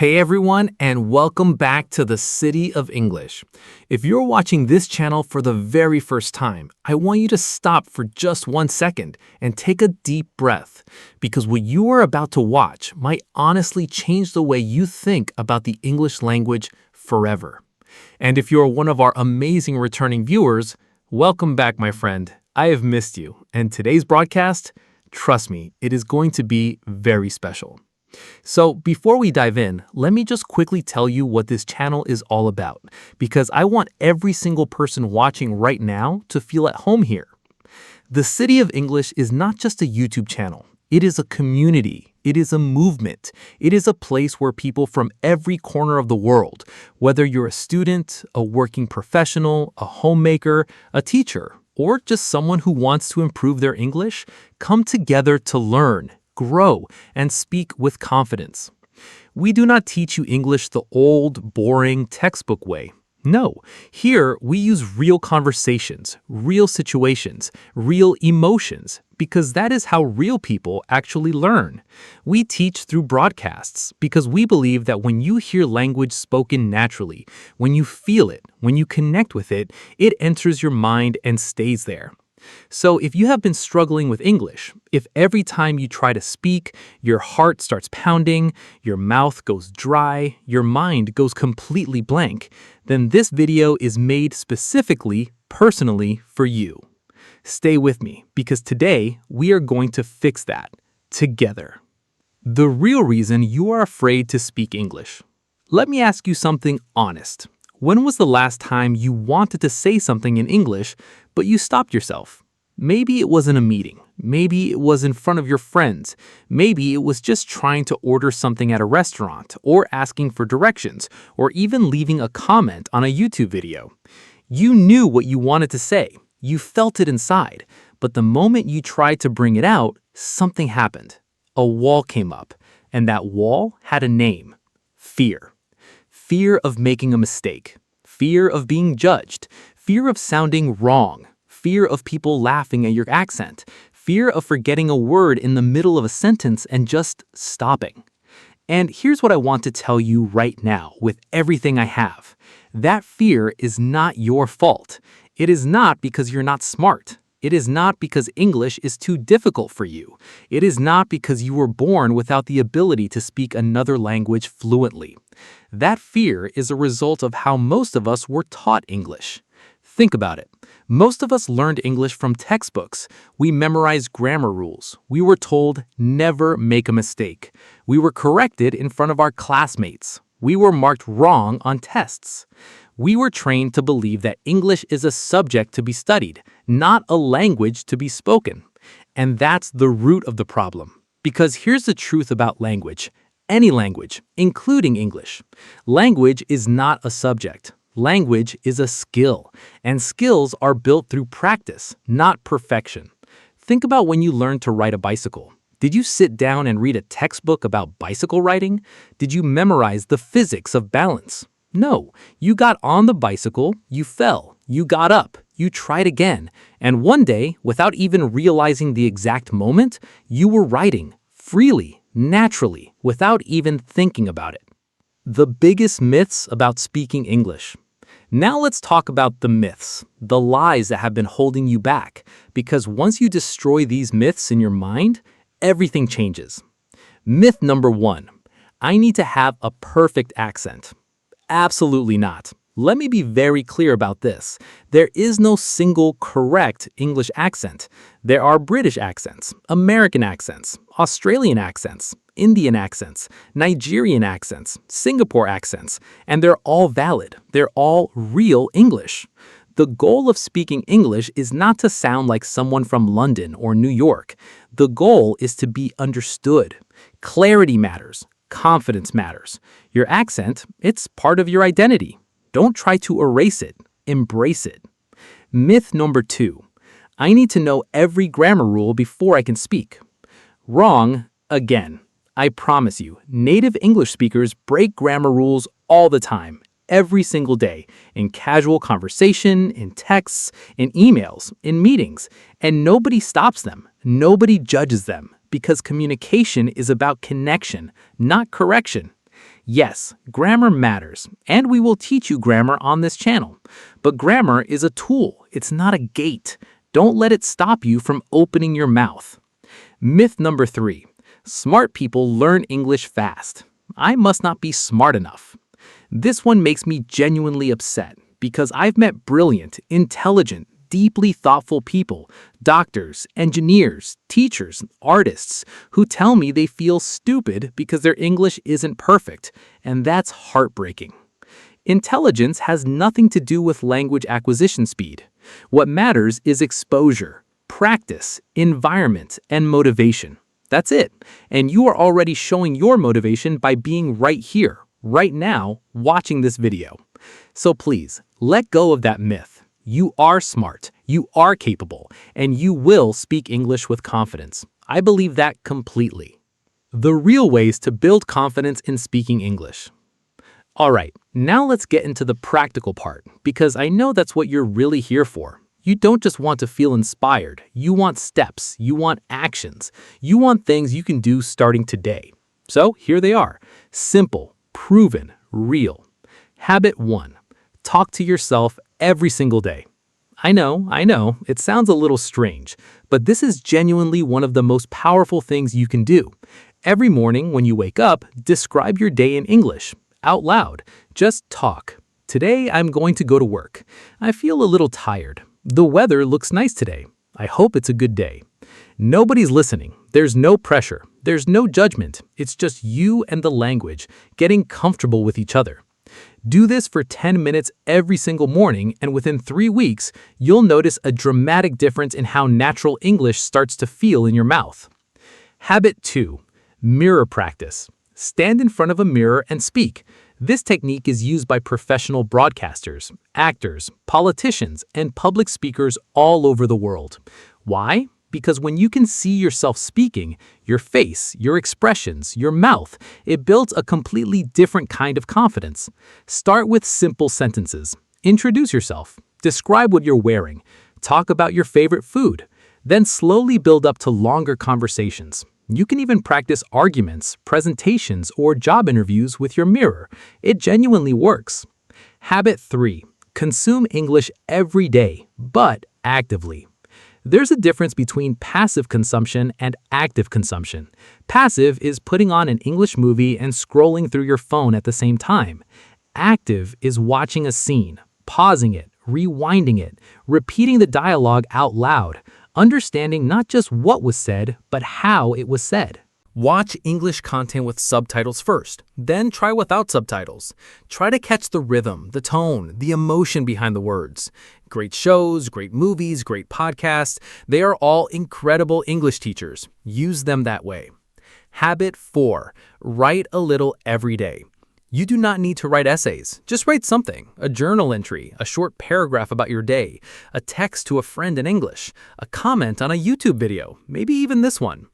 Hey everyone, and welcome back to the City of English. If you're watching this channel for the very first time, I want you to stop for just 1 second and take a deep breath, because what you are about to watch might honestly change the way you think about the English language forever. And if you're one of our amazing returning viewers, welcome back, my friend. I have missed you, and today's broadcast, trust me, it is going to be very special. So before we dive in, let me just quickly tell you what this channel is all about, because I want every single person watching right now to feel at home here. The City of English is not just a YouTube channel. It is a community. It is a movement. It is a place where people from every corner of the world, whether you're a student, a working professional, a homemaker, a teacher, or just someone who wants to improve their English, come together to learn, grow, and speak with confidence. We do not teach you English the old, boring, textbook way. No, here we use real conversations, real situations, real emotions, because that is how real people actually learn. We teach through broadcasts because we believe that when you hear language spoken naturally, when you feel it, when you connect with it, it enters your mind and stays there. So if you have been struggling with English, if every time you try to speak, your heart starts pounding, your mouth goes dry, your mind goes completely blank, then this video is made specifically, personally for you. Stay with me, because today we are going to fix that together. The real reason you are afraid to speak English. Let me ask you something honest. When was the last time you wanted to say something in English, but you stopped yourself? Maybe it was in a meeting. Maybe it was in front of your friends. Maybe it was just trying to order something at a restaurant, or asking for directions, or even leaving a comment on a YouTube video. You knew what you wanted to say. You felt it inside. But the moment you tried to bring it out, something happened. A wall came up, and that wall had a name: fear. Fear of making a mistake, fear of being judged, fear of sounding wrong, fear of people laughing at your accent, fear of forgetting a word in the middle of a sentence and just stopping. And here's what I want to tell you right now with everything I have. That fear is not your fault. It is not because you're not smart. It is not because English is too difficult for you. It is not because you were born without the ability to speak another language fluently. That fear is a result of how most of us were taught English. Think about it. Most of us learned English from textbooks. We memorized grammar rules. We were told never make a mistake. We were corrected in front of our classmates. We were marked wrong on tests. We were trained to believe that English is a subject to be studied, not a language to be spoken. And that's the root of the problem. Because here's the truth about language. Any language, including English. Language is not a subject. Language is a skill. And skills are built through practice, not perfection. Think about when you learned to ride a bicycle. Did you sit down and read a textbook about bicycle riding? Did you memorize the physics of balance? No, you got on the bicycle, you fell, you got up, you tried again, and one day, without even realizing the exact moment, you were riding, freely, naturally, without even thinking about it. The biggest myths about speaking English. Now let's talk about the myths, the lies that have been holding you back, because once you destroy these myths in your mind, everything changes. Myth number 1, I need to have a perfect accent. Absolutely not. Let me be very clear about this. There is no single correct English accent. There are British accents, American accents, Australian accents, Indian accents, Nigerian accents, Singapore accents, and they're all valid. They're all real English. The goal of speaking English is not to sound like someone from London or New York. The goal is to be understood. Clarity matters. Confidence matters. Your accent, it's part of your identity. Don't try to erase it. Embrace it. Myth number 2. I need to know every grammar rule before I can speak. Wrong again. I promise you, native English speakers break grammar rules all the time, every single day, in casual conversation, in texts, in emails, in meetings, and nobody stops them. Nobody judges them, because communication is about connection, not correction. Yes, grammar matters, and we will teach you grammar on this channel. But grammar is a tool, it's not a gate. Don't let it stop you from opening your mouth. Myth number 3. Smart people learn English fast. I must not be smart enough. This one makes me genuinely upset because I've met brilliant, intelligent, deeply thoughtful people, doctors, engineers, teachers, artists, who tell me they feel stupid because their English isn't perfect, and that's heartbreaking. Intelligence has nothing to do with language acquisition speed. What matters is exposure, practice, environment, and motivation. That's it. And you are already showing your motivation by being right here, right now, watching this video. So please, let go of that myth. You are smart, you are capable, and you will speak English with confidence. I believe that completely. The real ways to build confidence in speaking English. All right, now let's get into the practical part, because I know that's what you're really here for. You don't just want to feel inspired, you want steps, you want actions, you want things you can do starting today. So here they are, simple, proven, real. Habit 1, talk to yourself every single day. I know, it sounds a little strange, but this is genuinely one of the most powerful things you can do. Every morning when you wake up, describe your day in English, out loud. Just talk. Today I'm going to go to work. I feel a little tired. The weather looks nice today. I hope it's a good day. Nobody's listening. There's no pressure. There's no judgment. It's just you and the language, getting comfortable with each other. Do this for 10 minutes every single morning, and within 3 weeks, you'll notice a dramatic difference in how natural English starts to feel in your mouth. Habit 2. Mirror practice. Stand in front of a mirror and speak. This technique is used by professional broadcasters, actors, politicians, and public speakers all over the world. Why? Because when you can see yourself speaking, your face, your expressions, your mouth, it builds a completely different kind of confidence. Start with simple sentences. Introduce yourself. Describe what you're wearing. Talk about your favorite food. Then slowly build up to longer conversations. You can even practice arguments, presentations, or job interviews with your mirror. It genuinely works. Habit 3. Consume English every day, but actively. There's a difference between passive consumption and active consumption. Passive is putting on an English movie and scrolling through your phone at the same time. Active is watching a scene, pausing it, rewinding it, repeating the dialogue out loud, understanding not just what was said, but how it was said. Watch English content with subtitles first, then try without subtitles. Try to catch the rhythm, the tone, the emotion behind the words. Great shows, great movies, great podcasts, they are all incredible English teachers. Use them that way. Habit 4. Write a little every day. You do not need to write essays. Just write something, a journal entry, a short paragraph about your day, a text to a friend in English, a comment on a YouTube video, maybe even this one.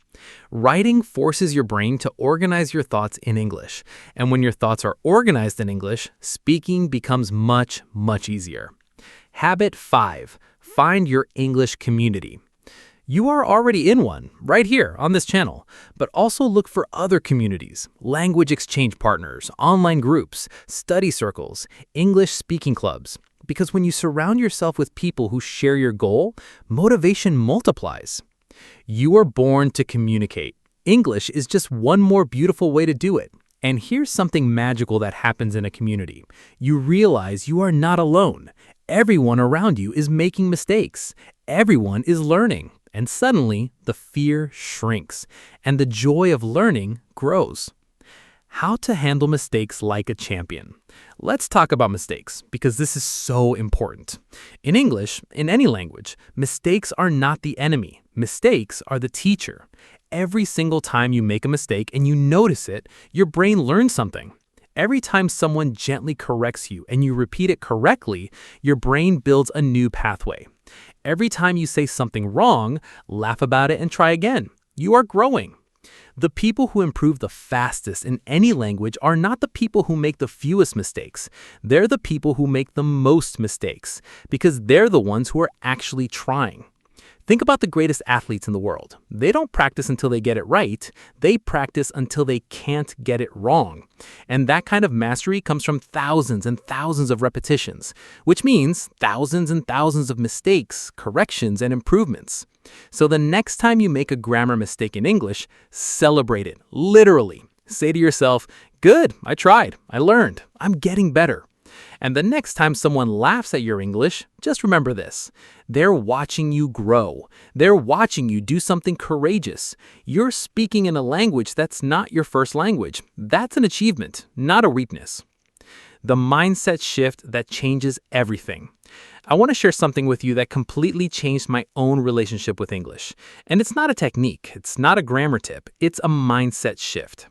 Writing forces your brain to organize your thoughts in English, and when your thoughts are organized in English, speaking becomes much, much easier. Habit 5. Find your English community. You are already in one, right here on this channel, but also look for other communities, language exchange partners, online groups, study circles, English speaking clubs, because when you surround yourself with people who share your goal, motivation multiplies. You are born to communicate. English is just one more beautiful way to do it. And here's something magical that happens in a community. You realize you are not alone. Everyone around you is making mistakes. Everyone is learning. And suddenly, the fear shrinks, and the joy of learning grows. How to handle mistakes like a champion. Let's talk about mistakes, because this is so important. In English, in any language, mistakes are not the enemy. Mistakes are the teacher. Every single time you make a mistake and you notice it, your brain learns something. Every time someone gently corrects you and you repeat it correctly, your brain builds a new pathway. Every time you say something wrong, laugh about it and try again. You are growing. The people who improve the fastest in any language are not the people who make the fewest mistakes. They're the people who make the most mistakes, because they're the ones who are actually trying. Think about the greatest athletes in the world. They don't practice until they get it right. They practice until they can't get it wrong. And that kind of mastery comes from thousands and thousands of repetitions, which means thousands and thousands of mistakes, corrections, and improvements. So the next time you make a grammar mistake in English, celebrate it, literally. Say to yourself, "Good, I tried, I learned, I'm getting better." And the next time someone laughs at your English, just remember this. They're watching you grow. They're watching you do something courageous. You're speaking in a language that's not your first language. That's an achievement, not a weakness. The mindset shift that changes everything. I want to share something with you that completely changed my own relationship with English. And it's not a technique, it's not a grammar tip, it's a mindset shift.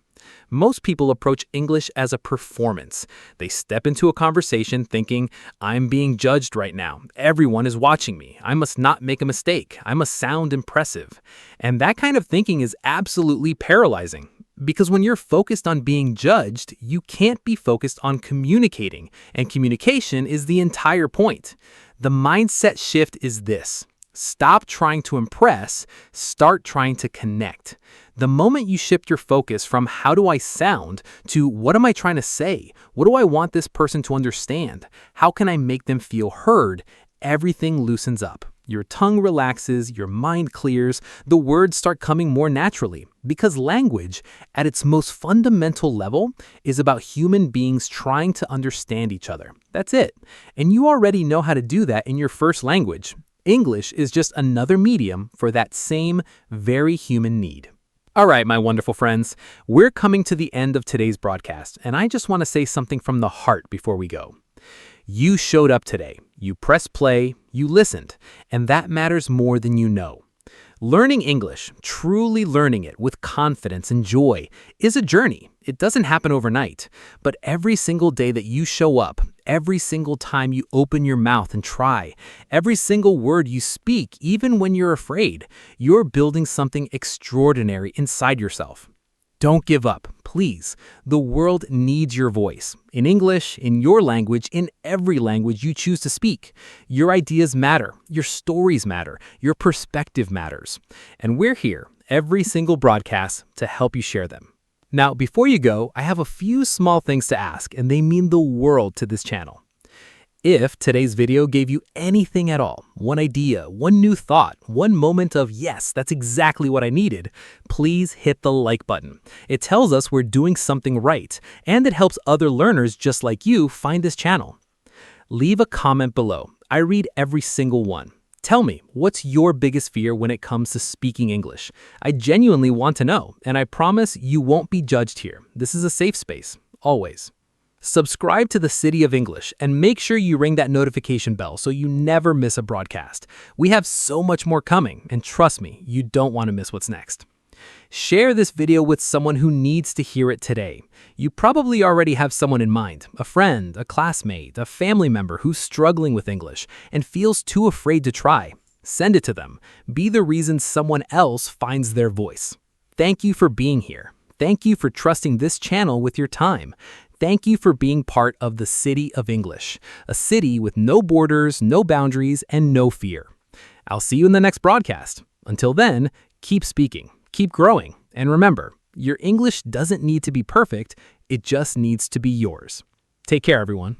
Most people approach English as a performance. They step into a conversation thinking, "I'm being judged right now. Everyone is watching me. I must not make a mistake. I must sound impressive." And that kind of thinking is absolutely paralyzing. Because when you're focused on being judged, you can't be focused on communicating. And communication is the entire point. The mindset shift is this. Stop trying to impress, start trying to connect. The moment you shift your focus from "how do I sound" to "what am I trying to say? What do I want this person to understand? How can I make them feel heard?" everything loosens up. Your tongue relaxes, your mind clears, the words start coming more naturally. Because language, at its most fundamental level, is about human beings trying to understand each other. That's it. And you already know how to do that in your first language. English is just another medium for that same very human need. All right, my wonderful friends, we're coming to the end of today's broadcast, and I just want to say something from the heart before we go. You showed up today, you pressed play, you listened, and that matters more than you know. Learning English, truly learning it with confidence and joy, is a journey. It doesn't happen overnight, but every single day that you show up, every single time you open your mouth and try, every single word you speak, even when you're afraid, you're building something extraordinary inside yourself. Don't give up, please. The world needs your voice. In English, in your language, in every language you choose to speak. Your ideas matter. Your stories matter. Your perspective matters. And we're here, every single broadcast, to help you share them. Now, before you go, I have a few small things to ask, and they mean the world to this channel. If today's video gave you anything at all, one idea, one new thought, one moment of "yes, that's exactly what I needed," please hit the like button. It tells us we're doing something right, and it helps other learners just like you find this channel. Leave a comment below. I read every single one. Tell me, what's your biggest fear when it comes to speaking English? I genuinely want to know, and I promise you won't be judged here. This is a safe space, always. Subscribe to the City of English and make sure you ring that notification bell so you never miss a broadcast. We have so much more coming, and trust me, you don't want to miss what's next. Share this video with someone who needs to hear it today. You probably already have someone in mind, a friend, a classmate, a family member who's struggling with English and feels too afraid to try. Send it to them. Be the reason someone else finds their voice. Thank you for being here. Thank you for trusting this channel with your time. Thank you for being part of the City of English, a city with no borders, no boundaries, and no fear. I'll see you in the next broadcast. Until then, keep speaking, keep growing, and remember, your English doesn't need to be perfect, it just needs to be yours. Take care, everyone.